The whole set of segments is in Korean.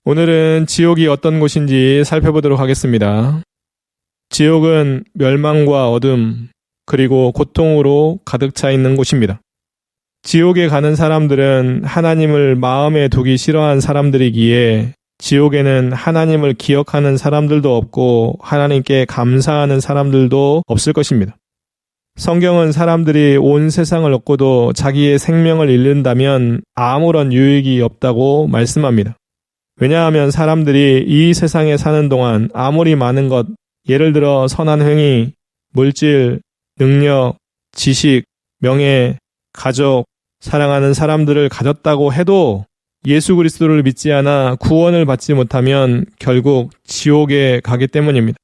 오늘은 지옥이 어떤 곳인지 살펴보도록 하겠습니다. 지옥은 멸망과 어둠, 그리고 고통으로 가득 차 있는 곳입니다. 지옥에 가는 사람들은 하나님을 마음에 두기 싫어한 사람들이기에 지옥에는 하나님을 기억하는 사람들도 없고 하나님께 감사하는 사람들도 없을 것입니다. 성경은 사람들이 온 세상을 얻고도 자기의 생명을 잃는다면 아무런 유익이 없다고 말씀합니다. 왜냐하면 사람들이 이 세상에 사는 동안 아무리 많은 것, 예를 들어 선한 행위, 물질, 능력, 지식, 명예, 가족, 사랑하는 사람들을 가졌다고 해도 예수 그리스도를 믿지 않아 구원을 받지 못하면 결국 지옥에 가기 때문입니다.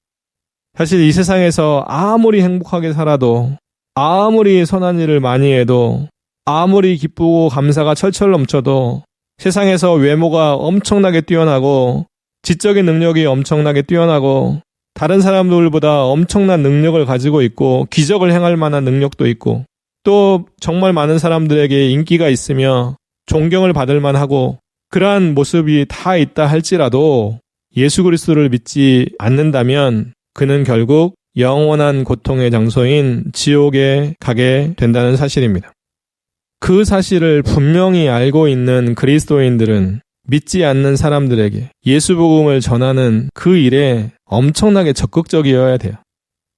사실 이 세상에서 아무리 행복하게 살아도, 아무리 선한 일을 많이 해도, 아무리 기쁘고 감사가 철철 넘쳐도 세상에서 외모가 엄청나게 뛰어나고 지적인 능력이 엄청나게 뛰어나고 다른 사람들보다 엄청난 능력을 가지고 있고 기적을 행할 만한 능력도 있고 또 정말 많은 사람들에게 인기가 있으며 존경을 받을 만하고 그러한 모습이 다 있다 할지라도 예수 그리스도를 믿지 않는다면 그는 결국 영원한 고통의 장소인 지옥에 가게 된다는 사실입니다. 그 사실을 분명히 알고 있는 그리스도인들은 믿지 않는 사람들에게 예수 복음을 전하는 그 일에 엄청나게 적극적이어야 돼요.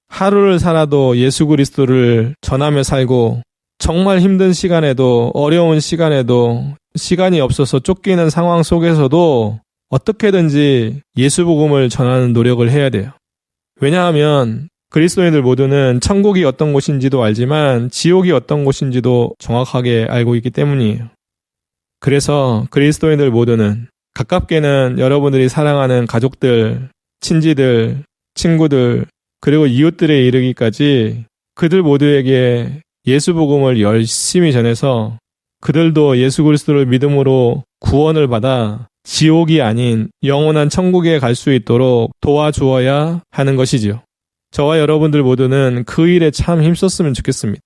하루를 살아도 예수 그리스도를 전하며 살고 정말 힘든 시간에도 어려운 시간에도 시간이 없어서 쫓기는 상황 속에서도 어떻게든지 예수 복음을 전하는 노력을 해야 돼요. 왜냐하면 그리스도인들 모두는 천국이 어떤 곳인지도 알지만 지옥이 어떤 곳인지도 정확하게 알고 있기 때문이에요. 그래서 그리스도인들 모두는 가깝게는 여러분들이 사랑하는 가족들, 친지들, 친구들, 그리고 이웃들에 이르기까지 그들 모두에게 예수 복음을 열심히 전해서 그들도 예수 그리스도를 믿음으로 구원을 받아 지옥이 아닌 영원한 천국에 갈 수 있도록 도와주어야 하는 것이지요. 저와 여러분들 모두는 그 일에 참 힘썼으면 좋겠습니다.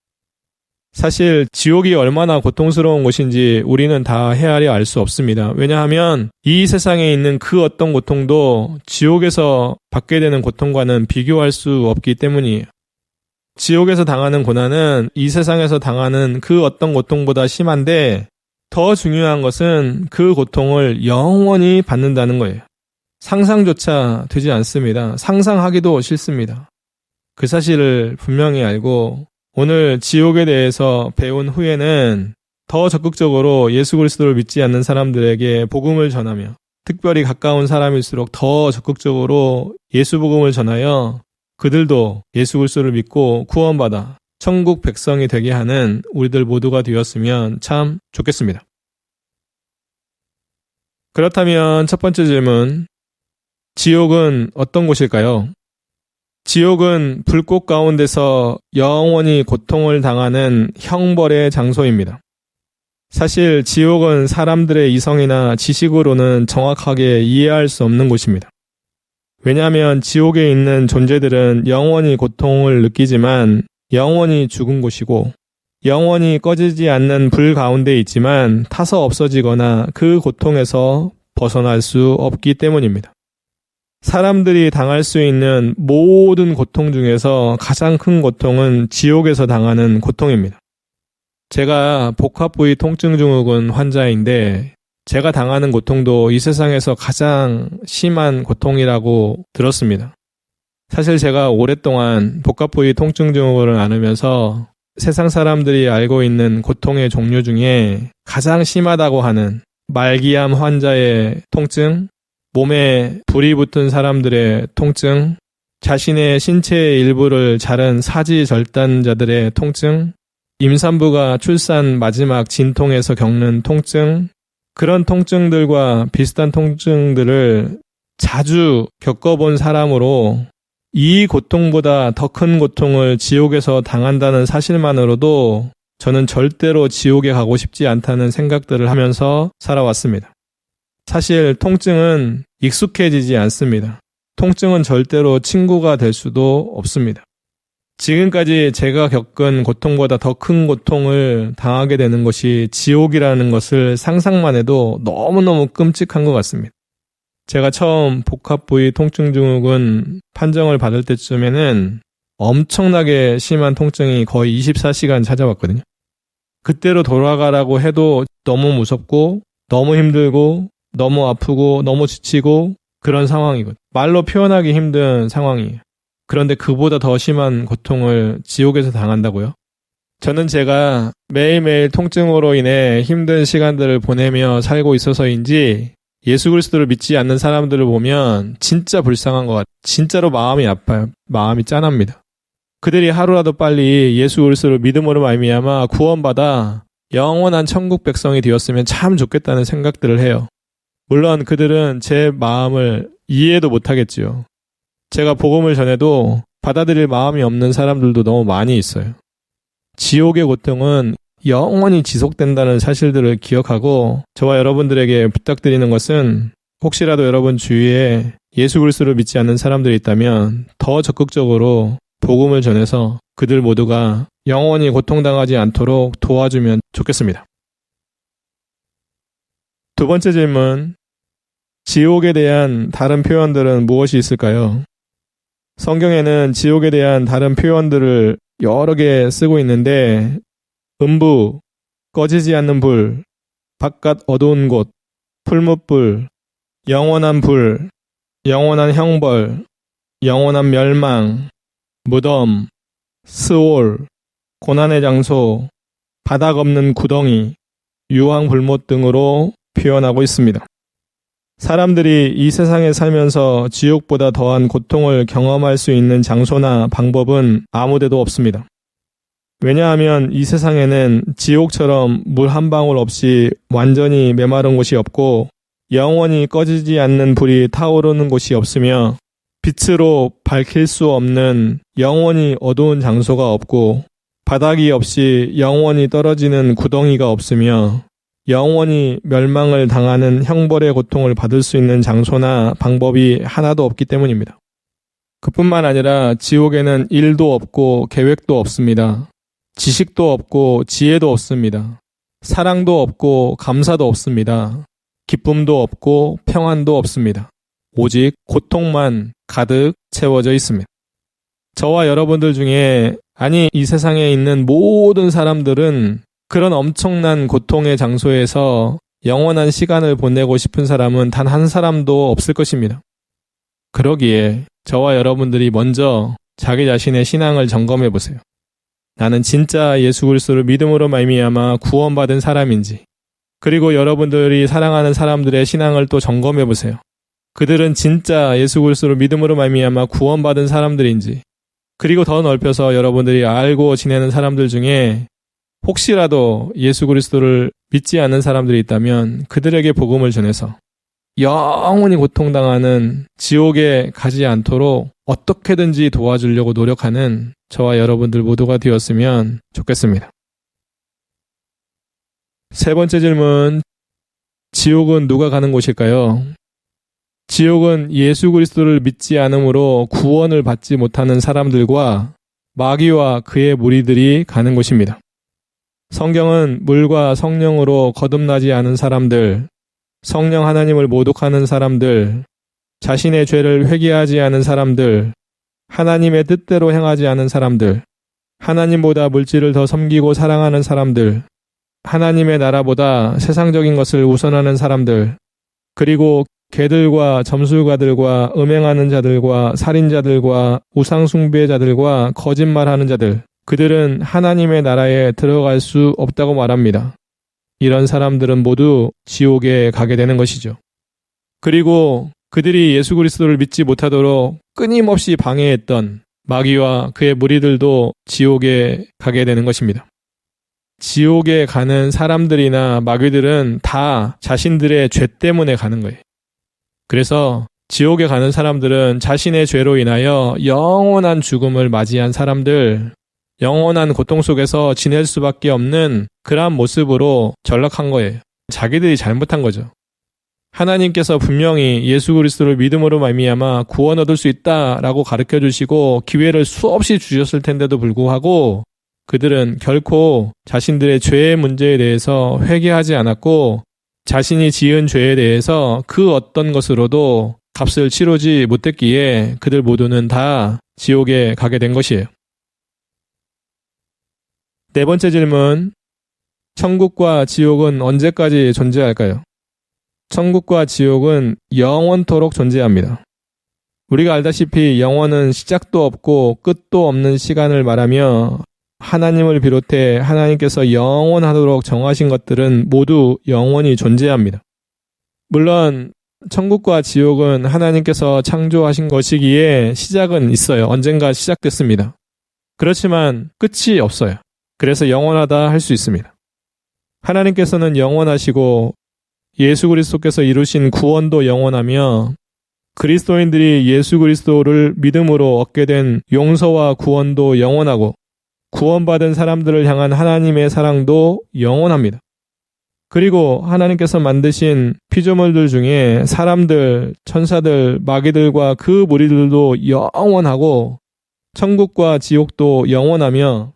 사실 지옥이 얼마나 고통스러운 곳인지 우리는 다 헤아려 알 수 없습니다. 왜냐하면 이 세상에 있는 그 어떤 고통도 지옥에서 받게 되는 고통과는 비교할 수 없기 때문이에요. 지옥에서 당하는 고난은 이 세상에서 당하는 그 어떤 고통보다 심한데 더 중요한 것은 그 고통을 영원히 받는다는 거예요. 상상조차 되지 않습니다. 상상하기도 싫습니다. 그 사실을 분명히 알고 오늘 지옥에 대해서 배운 후에는 더 적극적으로 예수 그리스도를 믿지 않는 사람들에게 복음을 전하며 특별히 가까운 사람일수록 더 적극적으로 예수 복음을 전하여 그들도 예수 그리스도를 믿고 구원받아 천국 백성이 되게 하는 우리들 모두가 되었으면 참 좋겠습니다. 그렇다면 첫 번째 질문, 지옥은 어떤 곳일까요? 지옥은 불꽃 가운데서 영원히 고통을 당하는 형벌의 장소입니다. 사실 지옥은 사람들의 이성이나 지식으로는 정확하게 이해할 수 없는 곳입니다. 왜냐하면 지옥에 있는 존재들은 영원히 고통을 느끼지만 영원히 죽은 곳이고 영원히 꺼지지 않는 불 가운데 있지만 타서 없어지거나 그 고통에서 벗어날 수 없기 때문입니다. 사람들이 당할 수 있는 모든 고통 중에서 가장 큰 고통은 지옥에서 당하는 고통입니다. 제가 복합부위 통증 증후군 환자인데 제가 당하는 고통도 이 세상에서 가장 심한 고통이라고 들었습니다. 사실 제가 오랫동안 복합부위 통증 증후군을 앓으면서 세상 사람들이 알고 있는 고통의 종류 중에 가장 심하다고 하는 말기암 환자의 통증, 몸에 불이 붙은 사람들의 통증, 자신의 신체의 일부를 자른 사지절단자들의 통증, 임산부가 출산 마지막 진통에서 겪는 통증, 그런 통증들과 비슷한 통증들을 자주 겪어본 사람으로 이 고통보다 더 큰 고통을 지옥에서 당한다는 사실만으로도 저는 절대로 지옥에 가고 싶지 않다는 생각들을 하면서 살아왔습니다. 사실 통증은 익숙해지지 않습니다. 통증은 절대로 친구가 될 수도 없습니다. 지금까지 제가 겪은 고통보다 더 큰 고통을 당하게 되는 것이 지옥이라는 것을 상상만 해도 너무너무 끔찍한 것 같습니다. 제가 처음 복합부위 통증 증후군 판정을 받을 때쯤에는 엄청나게 심한 통증이 거의 24시간 찾아왔거든요. 그때로 돌아가라고 해도 너무 무섭고 너무 힘들고 너무 아프고 너무 지치고 그런 상황이거든요. 말로 표현하기 힘든 상황이에요. 그런데 그보다 더 심한 고통을 지옥에서 당한다고요? 저는 제가 매일매일 통증으로 인해 힘든 시간들을 보내며 살고 있어서인지 예수 그리스도를 믿지 않는 사람들을 보면 진짜 불쌍한 것 같아요. 진짜로 마음이 아파요. 마음이 짠합니다. 그들이 하루라도 빨리 예수 그리스도를 믿음으로 말미암아 구원받아 영원한 천국 백성이 되었으면 참 좋겠다는 생각들을 해요. 물론 그들은 제 마음을 이해도 못하겠지요. 제가 복음을 전해도 받아들일 마음이 없는 사람들도 너무 많이 있어요. 지옥의 고통은 영원히 지속된다는 사실들을 기억하고 저와 여러분들에게 부탁드리는 것은 혹시라도 여러분 주위에 예수 그리스도를 믿지 않는 사람들이 있다면 더 적극적으로 복음을 전해서 그들 모두가 영원히 고통당하지 않도록 도와주면 좋겠습니다. 두 번째 질문, 지옥에 대한 다른 표현들은 무엇이 있을까요? 성경에는 지옥에 대한 다른 표현들을 여러 개 쓰고 있는데 음부, 꺼지지 않는 불, 바깥 어두운 곳, 풀무불, 영원한 불, 영원한 형벌, 영원한 멸망, 무덤, 스올, 고난의 장소, 바닥 없는 구덩이, 유황불못 등으로 표현하고 있습니다. 사람들이 이 세상에 살면서 지옥보다 더한 고통을 경험할 수 있는 장소나 방법은 아무데도 없습니다. 왜냐하면 이 세상에는 지옥처럼 물 한 방울 없이 완전히 메마른 곳이 없고 영원히 꺼지지 않는 불이 타오르는 곳이 없으며 빛으로 밝힐 수 없는 영원히 어두운 장소가 없고 바닥이 없이 영원히 떨어지는 구덩이가 없으며 영원히 멸망을 당하는 형벌의 고통을 받을 수 있는 장소나 방법이 하나도 없기 때문입니다. 그뿐만 아니라 지옥에는 일도 없고 계획도 없습니다. 지식도 없고 지혜도 없습니다. 사랑도 없고 감사도 없습니다. 기쁨도 없고 평안도 없습니다. 오직 고통만 가득 채워져 있습니다. 저와 여러분들 중에 아니 이 세상에 있는 모든 사람들은 그런 엄청난 고통의 장소에서 영원한 시간을 보내고 싶은 사람은 단 한 사람도 없을 것입니다. 그러기에 저와 여러분들이 먼저 자기 자신의 신앙을 점검해 보세요. 나는 진짜 예수 그리스도를 믿음으로 말미암아 구원받은 사람인지, 그리고 여러분들이 사랑하는 사람들의 신앙을 또 점검해 보세요. 그들은 진짜 예수 그리스도를 믿음으로 말미암아 구원받은 사람들인지, 그리고 더 넓혀서 여러분들이 알고 지내는 사람들 중에 혹시라도 예수 그리스도를 믿지 않는 사람들이 있다면 그들에게 복음을 전해서 영원히 고통당하는 지옥에 가지 않도록 어떻게든지 도와주려고 노력하는 저와 여러분들 모두가 되었으면 좋겠습니다. 세 번째 질문, 지옥은 누가 가는 곳일까요? 지옥은 예수 그리스도를 믿지 않으므로 구원을 받지 못하는 사람들과 마귀와 그의 무리들이 가는 곳입니다. 성경은 물과 성령으로 거듭나지 않은 사람들, 성령 하나님을 모독하는 사람들, 자신의 죄를 회개하지 않은 사람들, 하나님의 뜻대로 행하지 않은 사람들, 하나님보다 물질을 더 섬기고 사랑하는 사람들, 하나님의 나라보다 세상적인 것을 우선하는 사람들, 그리고 개들과 점술가들과 음행하는 자들과 살인자들과 우상숭배자들과 거짓말하는 자들, 그들은 하나님의 나라에 들어갈 수 없다고 말합니다. 이런 사람들은 모두 지옥에 가게 되는 것이죠. 그리고 그들이 예수 그리스도를 믿지 못하도록 끊임없이 방해했던 마귀와 그의 무리들도 지옥에 가게 되는 것입니다. 지옥에 가는 사람들이나 마귀들은 다 자신들의 죄 때문에 가는 거예요. 그래서 지옥에 가는 사람들은 자신의 죄로 인하여 영원한 죽음을 맞이한 사람들, 영원한 고통 속에서 지낼 수밖에 없는 그러한 모습으로 전락한 거예요. 자기들이 잘못한 거죠. 하나님께서 분명히 예수 그리스도를 믿음으로 말미암아 구원 얻을 수 있다라고 가르쳐 주시고 기회를 수없이 주셨을 텐데도 불구하고 그들은 결코 자신들의 죄의 문제에 대해서 회개하지 않았고 자신이 지은 죄에 대해서 그 어떤 것으로도 값을 치르지 못했기에 그들 모두는 다 지옥에 가게 된 것이에요. 네 번째 질문. 천국과 지옥은 언제까지 존재할까요? 천국과 지옥은 영원토록 존재합니다. 우리가 알다시피 영원은 시작도 없고 끝도 없는 시간을 말하며 하나님을 비롯해 하나님께서 영원하도록 정하신 것들은 모두 영원히 존재합니다. 물론 천국과 지옥은 하나님께서 창조하신 것이기에 시작은 있어요. 언젠가 시작됐습니다. 그렇지만 끝이 없어요. 그래서 영원하다 할 수 있습니다. 하나님께서는 영원하시고 예수 그리스도께서 이루신 구원도 영원하며 그리스도인들이 예수 그리스도를 믿음으로 얻게 된 용서와 구원도 영원하고 구원받은 사람들을 향한 하나님의 사랑도 영원합니다. 그리고 하나님께서 만드신 피조물들 중에 사람들, 천사들, 마귀들과 그 무리들도 영원하고 천국과 지옥도 영원하며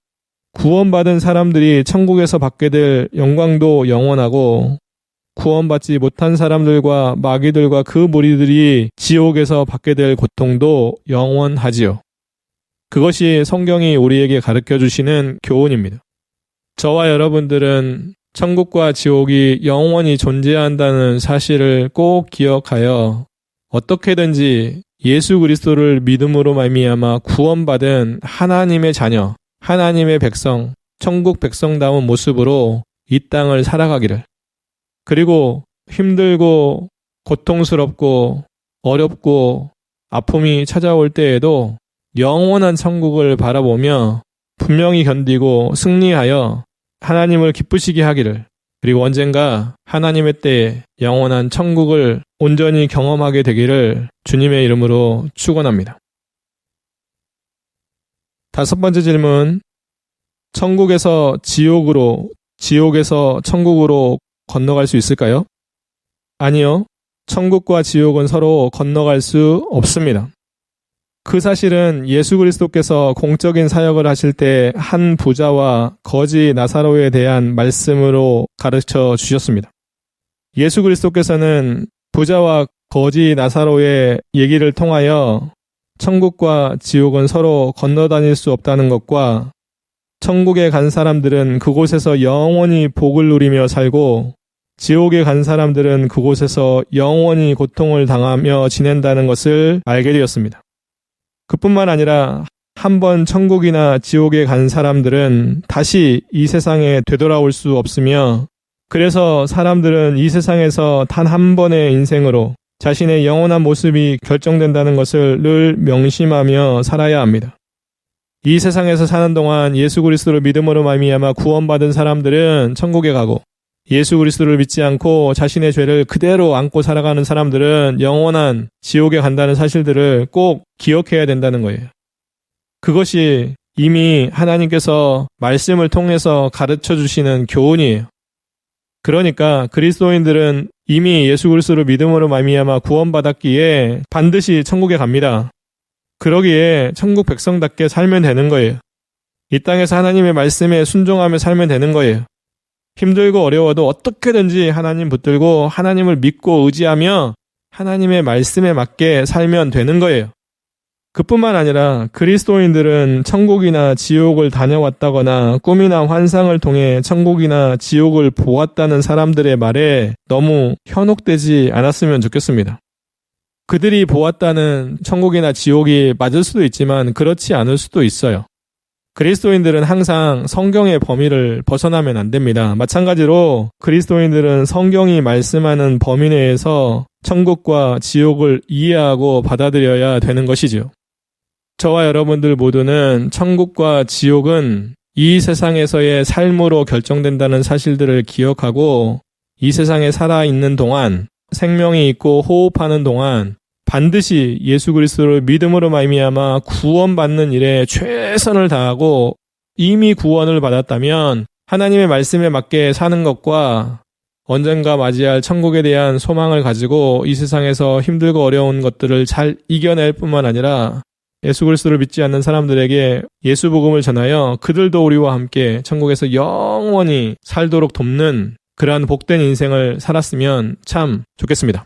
구원받은 사람들이 천국에서 받게 될 영광도 영원하고 구원받지 못한 사람들과 마귀들과 그 무리들이 지옥에서 받게 될 고통도 영원하지요. 그것이 성경이 우리에게 가르쳐 주시는 교훈입니다. 저와 여러분들은 천국과 지옥이 영원히 존재한다는 사실을 꼭 기억하여 어떻게든지 예수 그리스도를 믿음으로 말미암아 구원받은 하나님의 자녀, 하나님의 백성, 천국 백성다운 모습으로 이 땅을 살아가기를, 그리고 힘들고 고통스럽고 어렵고 아픔이 찾아올 때에도 영원한 천국을 바라보며 분명히 견디고 승리하여 하나님을 기쁘시게 하기를, 그리고 언젠가 하나님의 때에 영원한 천국을 온전히 경험하게 되기를 주님의 이름으로 축원합니다. 다섯 번째 질문. 천국에서 지옥으로, 지옥에서 천국으로 건너갈 수 있을까요? 아니요. 천국과 지옥은 서로 건너갈 수 없습니다. 그 사실은 예수 그리스도께서 공적인 사역을 하실 때 한 부자와 거지 나사로에 대한 말씀으로 가르쳐 주셨습니다. 예수 그리스도께서는 부자와 거지 나사로의 얘기를 통하여 천국과 지옥은 서로 건너다닐 수 없다는 것과 천국에 간 사람들은 그곳에서 영원히 복을 누리며 살고 지옥에 간 사람들은 그곳에서 영원히 고통을 당하며 지낸다는 것을 알게 되었습니다. 그뿐만 아니라 한번 천국이나 지옥에 간 사람들은 다시 이 세상에 되돌아올 수 없으며, 그래서 사람들은 이 세상에서 단 한 번의 인생으로 자신의 영원한 모습이 결정된다는 것을 늘 명심하며 살아야 합니다. 이 세상에서 사는 동안 예수 그리스도를 믿음으로 말미암아 구원받은 사람들은 천국에 가고, 예수 그리스도를 믿지 않고 자신의 죄를 그대로 안고 살아가는 사람들은 영원한 지옥에 간다는 사실들을 꼭 기억해야 된다는 거예요. 그것이 이미 하나님께서 말씀을 통해서 가르쳐 주시는 교훈이에요. 그러니까 그리스도인들은 이미 예수 그리스도를 믿음으로 말미암아 구원받았기에 반드시 천국에 갑니다. 그러기에 천국 백성답게 살면 되는 거예요. 이 땅에서 하나님의 말씀에 순종하며 살면 되는 거예요. 힘들고 어려워도 어떻게든지 하나님 붙들고 하나님을 믿고 의지하며 하나님의 말씀에 맞게 살면 되는 거예요. 그뿐만 아니라 그리스도인들은 천국이나 지옥을 다녀왔다거나 꿈이나 환상을 통해 천국이나 지옥을 보았다는 사람들의 말에 너무 현혹되지 않았으면 좋겠습니다. 그들이 보았다는 천국이나 지옥이 맞을 수도 있지만 그렇지 않을 수도 있어요. 그리스도인들은 항상 성경의 범위를 벗어나면 안 됩니다. 마찬가지로 그리스도인들은 성경이 말씀하는 범위 내에서 천국과 지옥을 이해하고 받아들여야 되는 것이죠. 저와 여러분들 모두는 천국과 지옥은 이 세상에서의 삶으로 결정된다는 사실들을 기억하고 이 세상에 살아있는 동안, 생명이 있고 호흡하는 동안 반드시 예수 그리스도를 믿음으로 말미암아 구원받는 일에 최선을 다하고 이미 구원을 받았다면 하나님의 말씀에 맞게 사는 것과 언젠가 맞이할 천국에 대한 소망을 가지고 이 세상에서 힘들고 어려운 것들을 잘 이겨낼 뿐만 아니라 예수 그리스도를 믿지 않는 사람들에게 예수 복음을 전하여 그들도 우리와 함께 천국에서 영원히 살도록 돕는 그러한 복된 인생을 살았으면 참 좋겠습니다.